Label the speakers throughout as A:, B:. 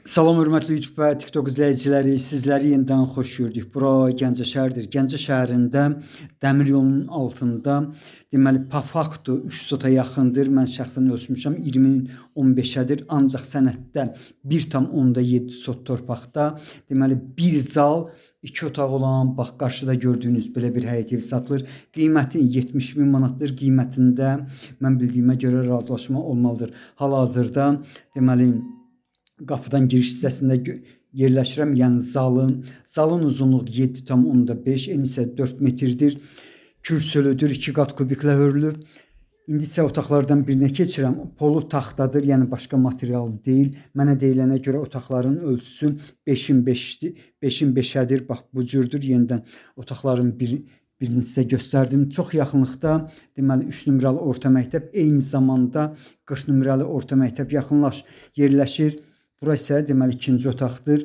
A: Salam hörmətli YouTube və TikTok izləyiciləri, sizləri yenidən xoş gördük. Bura Gəncə şəhəridir. Gəncə şəhərində dəmir yolunun altında deməli Pafaktu 3 sota yaxındır. Mən şəxsən ölçmüşəm 20-15-ədir. Ancaq sənəddə 1,7 sot torpaqda deməli bir zal 2 otaq olan, bax qarşıda gördüyünüz belə bir həyət evi satılır. Qiyməti 70.000 manatdır. Qiymətində mən bildiyimə görə razılaşma olmalıdır. Hal-hazırda deməli qapıdan giriş hissəsində yerləşirəm, yəni zalın. Zalın uzunluğu 7,5, eni isə 4 metrdir. Kürsülüdür, 2 qat kubiklə hörülüb. İndi isə otaqlardan birinə keçirəm. Polu taxtadır, yəni başqa material deyil. Mənə deyilənə görə otaqların ölçüsü 5-in 5-ədir. Bax bu cürdür. Yenidən otaqların birini sizə göstərdim. Çox yaxınlıqda deməli 3 nömrəli orta məktəb, eyni zamanda 40 nömrəli orta məktəb yerləşir. Burası isə deməli ikinci otaqdır.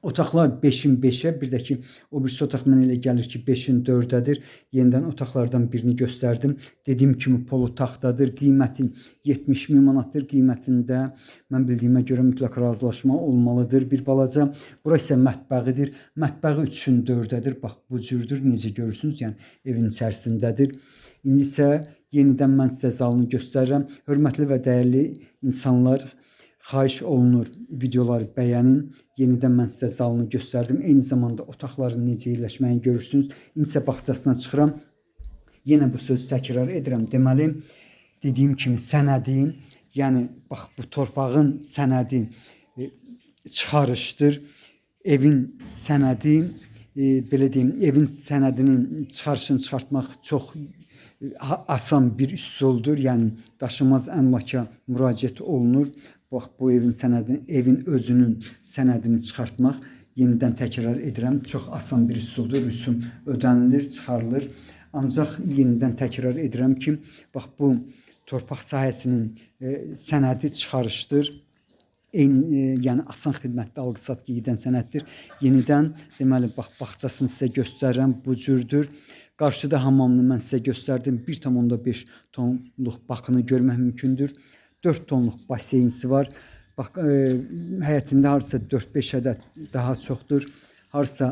A: Otaqlar 5-in 5-ə, bir də ki o birisi otaq mənə elə gəlir ki 5-in 4-ədir. Yenidən otaqlardan birini göstərdim. Dediyim kimi polu taxtadır. Qiyməti 70.000 manatdır. Qiymətində mən bildiyimə görə mütləq razılaşma olmalıdır. Bir balaca. Burası isə mətbəxidir. Mətbəxi 3-ün 4-ədir. Bax bu cürdür. Necə görürsünüz? Yəni evin içərisindədir. İndi isə yenidən mən sizə zalını göstərirəm. Hörmətli və dəyərli insanlar, xahiş olunur videoları bəyənin. Yenidən mən sizə zalını göstərdim. Eyni zamanda otaqların necə yerləşməyini görürsünüz. İndi isə bağçasına çıxıram. Yenə bu sözü təkrar edirəm. Deməli, dediyim kimi sənədin, yəni bax bu torpağın sənədi çıxarışdır. Evin sənədi, belə deyim, evin sənədinin çıxarışını çıxartmaq çox asan bir üsuldur. Yəni daşınmaz əmlaka müraciət olunur. Bax bu evin sənədini, evin özünün sənədini çıxartmaq, yenidən təkrar edirəm, çox asan bir üsuldur. Rüsum ödənilir, çıxarılır. Ancaq yenidən təkrar edirəm ki, bax bu torpaq sahəsinin sənədi çıxarışdır. Yəni asan xidmətdə alqı-satqı gedən sənəddir. Yenidən deməli bax bağçasını sizə göstərirəm, bu cürdür. Qarşıda hamamını mən sizə göstərdim. 1,5 tonluq bakını görmək mümkündür. 4 tonluq baseynisi var. Bax həyətində harasa 4-5 ədəd daha çoxdur. Harasa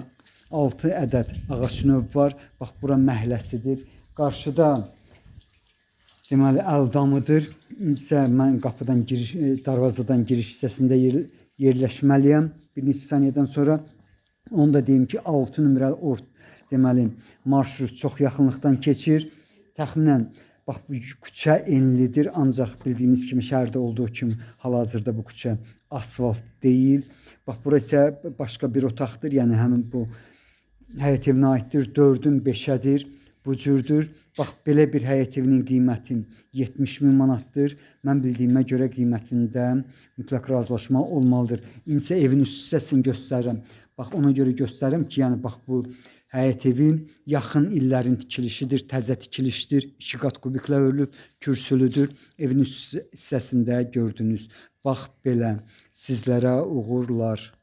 A: 6 ədəd ağac növ var. Bax bura məhləsidir. Qarşıda deməli əldamıdır. İndisə mən qapıdan giriş, darvazadan giriş hissəsində yerləşməliyəm. Bir neçə saniyədən sonra onu da deyim ki 6 nömrəli deməli marşrut çox yaxınlıqdan keçir. Təxminən bax bu küçə enlidir, ancaq bildiyiniz kimi şəhərdə olduğu kimi hal-hazırda bu küçə asfalt deyil. Bax burası isə başqa bir otaqdır, yəni həmin bu həyət evinə aiddir. 4-ün 5-ədir, bu cürdür. Bax belə bir həyət evinin qiyməti 70.000 manatdır. Mən bildiyimə görə qiymətində mütləq razılaşma olmalıdır. İndi evin üst hissəsini göstərirəm. Bax ona görə göstərirəm ki, yəni bax bu həyət evi yaxın illərin tikilişidir, təzə tikilişdir, 2 qat kubiklə hörülüb, kürsülüdür. Evin üst hissəsində gördünüz. Bax belə, sizlərə uğurlar.